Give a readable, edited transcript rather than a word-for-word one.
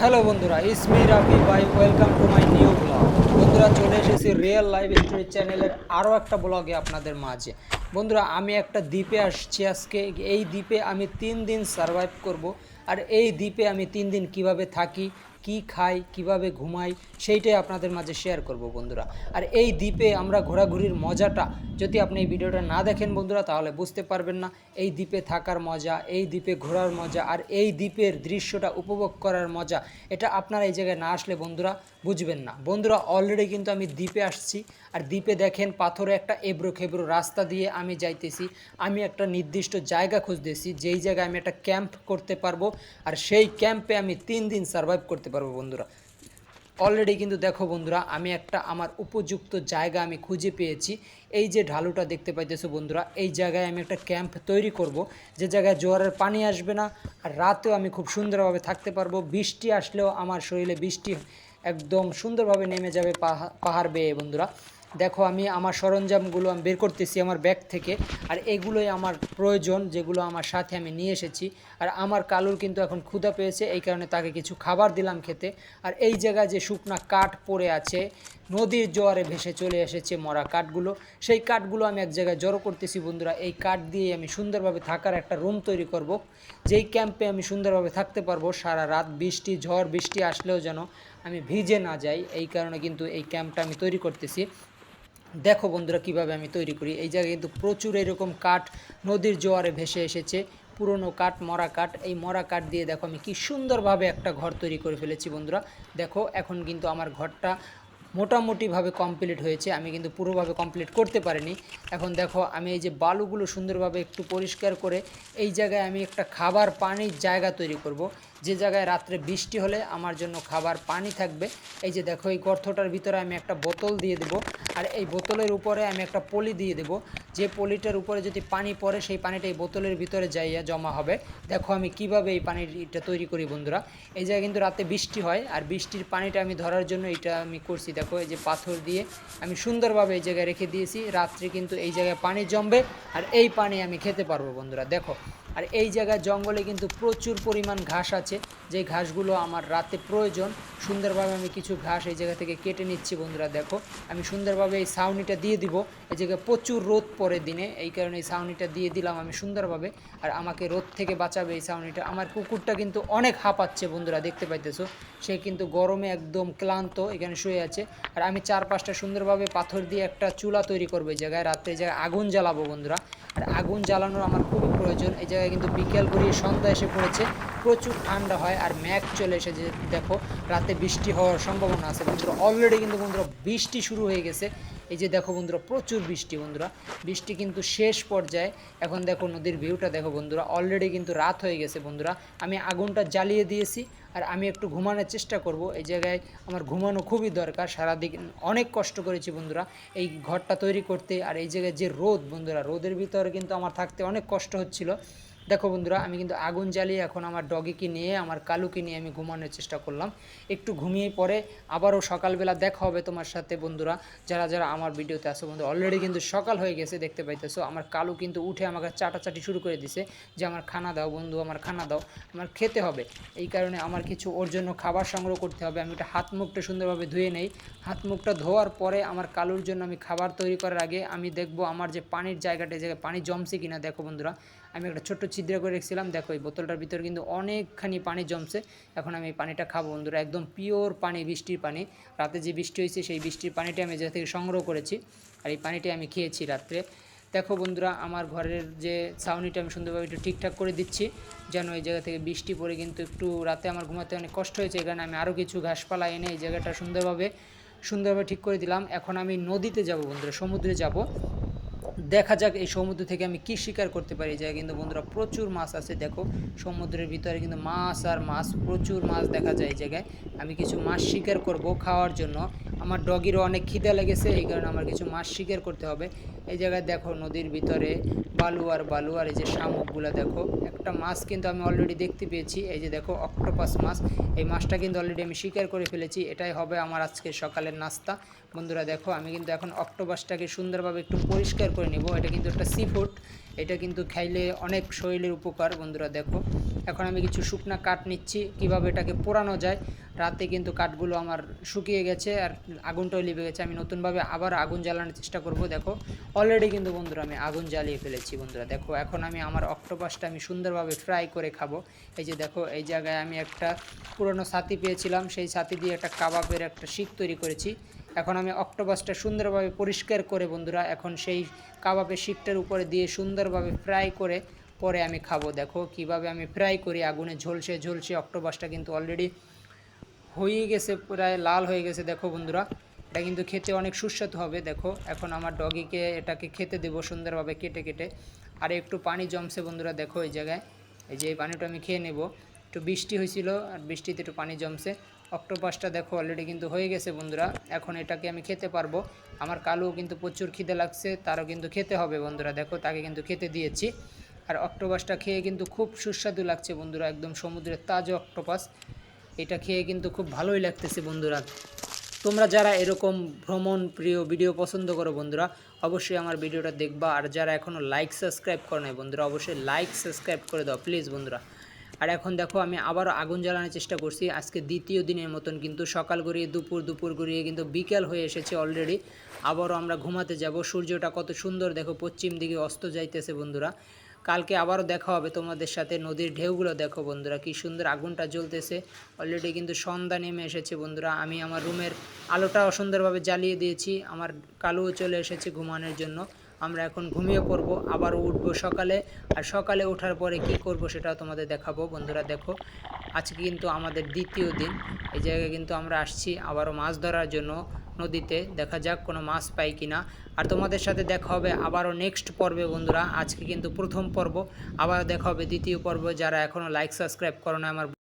Hello বন্ধুরা, it's me Rafi ভাই, welcome to my new blog. বন্ধুরা, চলে এসেছি রিয়েল লাইফ স্টোরি চ্যানেলের আরও একটা ব্লগে আপনাদের মাঝে। বন্ধুরা, আমি একটা দ্বীপে আসছি আজকে। এই দ্বীপে আমি 3 দিন সারভাইভ করব। আর এই দ্বীপে আমি 3 দিন কিভাবে থাকি, কি খাই, কিভাবে ঘুমাই, সেইটাই আপনাদের মাঝে শেয়ার করব বন্ধুরা। আর এই দ্বীপে আমরা ঘোরাঘুরির মজাটা যদি আপনি এই ভিডিওটা না দেখেন বন্ধুরা, তাহলে বুঝতে পারবেন না এই দ্বীপে থাকার মজা, এই দ্বীপে ঘোরার মজা, আর এই দ্বীপের দৃশ্যটা উপভোগ করার মজা। এটা আপনারা এই জায়গায় না আসলে বন্ধুরা বুঝবেন না। বন্ধুরা, অলরেডি কিন্তু আমি দ্বীপে আসছি। আর দ্বীপে দেখেন পাথরে একটা এবড়ো খেবড়ো রাস্তা দিয়ে আমি যাইতেছি। আমি একটা নির্দিষ্ট জায়গা খুঁজতেছি, যেই জায়গায় আমি একটা ক্যাম্প করতে পারবো। আর সেই ক্যাম্পে আমি 3 দিন সার্ভাইভ করতে পারবো বন্ধুরা। অলরেডি কিন্তু দেখো বন্ধুরা, আমি একটা আমার উপযুক্ত জায়গা আমি খুঁজে পেয়েছি। এই যে ঢালুটা দেখতে পাইতেছো বন্ধুরা, এই জায়গায় আমি একটা ক্যাম্প তৈরি করব, যে জায়গায় জোয়ারের পানি আসবে না। আর রাতেও আমি খুব সুন্দরভাবে থাকতে পারবো। বৃষ্টি আসলেও আমার শরীরে বৃষ্টি একদম সুন্দরভাবে নেমে যাবে পাহাড় বেয়ে বন্ধুরা। দেখো, আমি আমার সরঞ্জামগুলো আমি বের করতেছি আমার ব্যাগ থেকে। আর এগুলোই আমার প্রয়োজন, যেগুলো আমার সাথে আমি নিয়ে এসেছি। আর আমার কালুর কিন্তু এখন ক্ষুধা পেয়েছে, এই কারণে তাকে কিছু খাবার দিলাম খেতে। আর এই জায়গায় যে শুকনা কাঠ পড়ে আছে, নদীর জোয়ারে ভেসে চলে এসেছে মরা কাঠগুলো, সেই কাঠগুলো আমি এক জায়গায় জড়ো করতেছি বন্ধুরা। এই কাঠ দিয়ে আমি সুন্দরভাবে থাকার একটা রুম তৈরি করব, যেই ক্যাম্পে আমি সুন্দরভাবে থাকতে পারবো সারা রাত। বৃষ্টি, ঝড় বৃষ্টি আসলেও যেন আমি ভিজে না যাই, এই কারণে কিন্তু এই ক্যাম্পটা আমি তৈরি করতেছি। দেখো বন্ধুরা, কিভাবে আমি তৈরি করি। এই জায়গায় কিন্তু প্রচুর এরকম কাঠ নদীর জোয়ারে ভেসে এসেছে, পুরনো কাঠ, মরা কাঠ। এই মরা কাঠ দিয়ে দেখো আমি কি সুন্দরভাবে একটা ঘর তৈরি করে ফেলেছি বন্ধুরা। দেখো, এখন কিন্তু আমার ঘরটা মোটামুটিভাবে কমপ্লিট হয়েছে, আমি কিন্তু পুরোভাবে কমপ্লিট করতে পারিনি। এখন দেখো, আমি এই যে বালুগুলো সুন্দরভাবে একটু পরিষ্কার করে এই জায়গায় আমি একটা খাবার পানির জায়গা তৈরি করব, যে জায়গায় রাত্রে বৃষ্টি হলে আমার জন্য খাবার পানি থাকবে। এই যে দেখো, এই গর্তটার ভিতরে আমি একটা বোতল দিয়ে দেবো। আর এই বোতলের উপরে আমি একটা পলি দিয়ে দেবো, যে পলিটার উপরে যদি পানি পড়ে সেই পানিটা এই বোতলের ভিতরে যাইয়া জমা হবে। দেখো আমি কিভাবে এই পানিটা তৈরি করি বন্ধুরা। এই জায়গায় কিন্তু রাতে বৃষ্টি হয়, আর বৃষ্টির পানিটা আমি ধরার জন্য এটা আমি করছি। দেখো, এই যে পাথর দিয়ে আমি সুন্দরভাবে এই জায়গায় রেখে দিয়েছি। রাত্রে কিন্তু এই জায়গায় পানি জমবে, আর এই পানি আমি খেতে পারবো বন্ধুরা। দেখো, আর এই জায়গায় জঙ্গলে কিন্তু প্রচুর পরিমাণ ঘাস আছে, যে ঘাসগুলো আমার রাতে প্রয়োজন। সুন্দরভাবে আমি কিছু ঘাস এই জায়গা থেকে কেটে নিচ্ছি বন্ধুরা। দেখো, আমি সুন্দরভাবে এই ছাউনিটা দিয়ে দিব। এই জায়গায় প্রচুর রোদ পড়ে দিনে, এই কারণে এই ছাউনিটা দিয়ে দিলাম আমি সুন্দরভাবে। আর আমাকে রোদ থেকে বাঁচাবে এই ছাউনিটা। আমার কুকুরটা কিন্তু অনেক হাঁপাচ্ছে বন্ধুরা, দেখতে পাইতেছো। সে কিন্তু গরমে একদম ক্লান্ত এখানে শুয়ে আছে। আর আমি চারপাশটা সুন্দরভাবে পাথর দিয়ে একটা চুলা তৈরি করবো এই জায়গায়। রাত্রে এই জায়গায় আগুন জ্বালাবো বন্ধুরা। আর আগুন জ্বালানোর আমার খুবই প্রয়োজন। এই জায়গায় কিন্তু বিকেল গড়িয়ে সন্ধ্যা এসে পড়েছে, প্রচুর ঠান্ডা হয় আর ম্যাঘ চলে এসেছে। দেখো, রাতে বৃষ্টি হওয়ার সম্ভাবনা আছে বন্ধুরা। অলরেডি কিন্তু বন্ধুরা বৃষ্টি শুরু হয়ে গেছে। এই যে দেখো বন্ধুরা, প্রচুর বৃষ্টি বন্ধুরা। বৃষ্টি কিন্তু শেষ পর্যায়ে। এখন দেখো নদীর ভিউটা দেখো বন্ধুরা। অলরেডি কিন্তু রাত হয়ে গেছে বন্ধুরা। আমি আগুনটা জ্বালিয়ে দিয়েছি, আর আমি একটু ঘুমানোর চেষ্টা করব। এই জায়গায় আমার ঘুমানো খুবই দরকার, সারাদিন অনেক কষ্ট করেছি বন্ধুরা এই ঘরটা তৈরি করতে। আর এই জায়গায় যে রোদ বন্ধুরা, রোদের ভিতরে কিন্তু আমার থাকতে অনেক কষ্ট হচ্ছিল। দেখো বন্ধুরা, আমি কিন্তু আগুন জ্বালিয়ে এখন আমার ডগিকে নিয়ে, আমার কালুকে নিয়ে আমি ঘুমানোর চেষ্টা করলাম। একটু ঘুমিয়ে পরে আবারও সকালবেলা দেখা হবে তোমার সাথে বন্ধুরা, যারা যারা আমার ভিডিওতে আসো বন্ধু। অলরেডি কিন্তু সকাল হয়ে গেছে, দেখতে পাইতেছো। আমার কালু কিন্তু উঠে আমাকে চাটাচাটি শুরু করে দিছে, যে আমার খানা দাও বন্ধু, আমার খানা দাও, আমার খেতে হবে। এই কারণে আমার কিছু ওর জন্য খাবার সংগ্রহ করতে হবে। আমি একটা হাত মুখটা সুন্দরভাবে ধুয়ে নেই। হাত মুখটা ধোয়ার পরে আমার কালুর জন্য আমি খাবার তৈরি করার আগে আমি দেখব আমার যে পানির জায়গাটা, এই জায়গায় পানি জমছে কিনা। দেখো বন্ধুরা, আমি একটা ছোট্ট ছিদ্র করে রেখেছিলাম। দেখো, এই বোতলটার ভিতরে কিন্তু অনেকখানি পানি জমছে। এখন আমি এই পানিটা খাবো বন্ধুরা, একদম পিওর পানি, বৃষ্টির পানি। রাতে যে বৃষ্টি হয়েছে সেই বৃষ্টির পানিটা আমি জায়গা থেকে সংগ্রহ করেছি, আর এই পানিটা আমি খেয়েছি রাত্রে। দেখো বন্ধুরা, আমার ঘরের যে ছাউনিটা আমি সুন্দরভাবে একটু ঠিকঠাক করে দিচ্ছি, যেন এই জায়গা থেকে বৃষ্টি পড়ে কিন্তু একটু রাতে আমার ঘুমাতে অনেক কষ্ট হয়েছে। এখানে আমি আরও কিছু ঘাসপালা এনে এই জায়গাটা সুন্দরভাবে ঠিক করে দিলাম। এখন আমি নদীতে যাব বন্ধুরা, সমুদ্রে যাব। দেখা যাক এই সমুদ্র থেকে আমি কি শিকার করতে পারি। এই জায়গায় কিন্তু বন্ধুরা প্রচুর মাছ আছে। দেখো, সমুদ্রের ভিতরে কিন্তু মাছ আর মাছ, প্রচুর মাছ দেখা যায় এই জায়গায়। আমি কিছু মাছ শিকার করব খাওয়ার জন্য। আমার ডগিরও অনেক খিদে লেগেছে, এই কারণে আমার কিছু মাছ শিকার করতে হবে। এই জায়গায় দেখো নদীর ভিতরে বালু আর বালু, আর এই যে শামুকগুলো দেখো। একটা মাছ কিন্তু আমি অলরেডি দেখতে পেয়েছি, এই যে দেখো অক্টোপাস মাছ। এই মাছটা কিন্তু অলরেডি আমি শিকার করে ফেলেছি। এটাই হবে আমার আজকে সকালের নাস্তা বন্ধুরা। দেখো, আমি কিন্তু এখন অক্টোপাসটাকে সুন্দরভাবে একটু পরিষ্কার করে নেব। এটা কিন্তু একটা সি ফুড, এটা কিন্তু খাইলে অনেক শরীরের উপকার বন্ধুরা। দেখো এখন আমি কিছু শুকনা কাঠ নিচ্ছি, কিভাবে এটাকে পোড়ানো যায়। রাতে কিন্তু কাঠগুলো আমার শুকিয়ে গেছে আর আগুনটাও লিভে গেছে, আমি নতুনভাবে আবার আগুন জ্বালানোর চেষ্টা করব। দেখো অলরেডি কিন্তু বন্ধুরা আমি আগুন জ্বালিয়ে ফেলেছি বন্ধুরা। দেখো এখন আমি আমার অক্টোপাসটা আমি সুন্দরভাবে ফ্রাই করে খাবো। এই যে দেখো এই জায়গায় আমি একটা পুরনো ছাতি পেয়েছিলাম, সেই ছাতি দিয়ে একটা কাবাবের একটা শিক তৈরি করেছি। এখন আমি অক্টোপাসটা সুন্দরভাবে পরিষ্কার করে বন্ধুরা এখন সেই কাবাবের শিকটার উপরে দিয়ে সুন্দরভাবে ফ্রাই করে পরে আমি খাবো। দেখো কিভাবে আমি ফ্রাই করি, আগুনে ঝলসে ঝলসে অক্টোপাসটা কিন্তু অলরেডি হয়ে গেছে, প্রায় লাল হয়ে গেছে। দেখো বন্ধুরা এটা কিন্তু খেতে অনেক সুস্বাদু হবে। দেখো এখন আমার ডগিকে এটাকে খেতে দেবো সুন্দরভাবে কেটে কেটে। আর একটু পানি জমছে বন্ধুরা, দেখো এই জায়গায়, এই যে এই পানিটা আমি খেয়ে নেব। একটু বৃষ্টি হয়েছিল আর বৃষ্টিতে একটু পানি জমছে। অক্টোপাসটা দেখো অলরেডি কিন্তু হয়ে গেছে বন্ধুরা, এখন এটাকে আমি খেতে পারবো। আমার কালুও কিন্তু প্রচুর খিদে লাগছে, তারও কিন্তু খেতে হবে বন্ধুরা। দেখো তাকে কিন্তু খেতে দিয়েছি। আর অক্টোপাসটা খেয়ে কিন্তু খুব সুস্বাদু লাগছে বন্ধুরা, একদম সমুদ্রের তাজা অক্টোপাস। এটা খেয়ে কিন্তু খুব ভালোই লাগতেছে বন্ধুরা। তোমরা যারা এরকম ভ্রমণ প্রিয় ভিডিও পছন্দ করো বন্ধুরা, অবশ্যই আমার ভিডিওটা দেখবা। আর যারা এখনও লাইক সাবস্ক্রাইব করে নাই বন্ধুরা, অবশ্যই লাইক সাবস্ক্রাইব করে দাও প্লিজ বন্ধুরা। আর এখন দেখো আমি আবারও আগুন জ্বালানোর চেষ্টা করছি। আজকে দ্বিতীয় দিনের মতন কিন্তু সকাল গড়িয়ে দুপুর গড়িয়ে কিন্তু বিকেল হয়ে এসেছে অলরেডি। আবারও আমরা ঘুমাতে যাব। সূর্যটা কত সুন্দর দেখো পশ্চিম দিকে অস্ত যাইতেছে বন্ধুরা। কালকে আবারও দেখা হবে তোমাদের সাথে। নদীর ঢেউগুলো দেখো বন্ধুরা কি সুন্দর আগুনটা জ্বলতেছে। অলরেডি কিন্তু সন্ধ্যা নেমে এসেছে বন্ধুরা। আমি আমার রুমের আলোটাও সুন্দরভাবে জ্বালিয়ে দিয়েছি। আমার কালুও চলে এসেছে ঘুমানোর জন্য। আমরা এখন ঘুমিয়ে পড়বো, আবারও উঠবো সকালে। আর সকালে ওঠার পরে কি করব সেটাও তোমাদের দেখাবো বন্ধুরা। দেখো আজকে কিন্তু আমাদের দ্বিতীয় দিন। এই জায়গায় কিন্তু আমরা আসছি আবারও মাছ ধরার জন্য নদীতে। দেখা যাক কোনো মাছ পাই কিনা। আর তোমাদের সাথে দেখা হবে আবারও নেক্সট পর্বে বন্ধুরা। আজকে কিন্তু প্রথম পর্ব, আবার দেখা হবে দ্বিতীয় পর্ব। যারা এখনও লাইক সাবস্ক্রাইব করো না আমার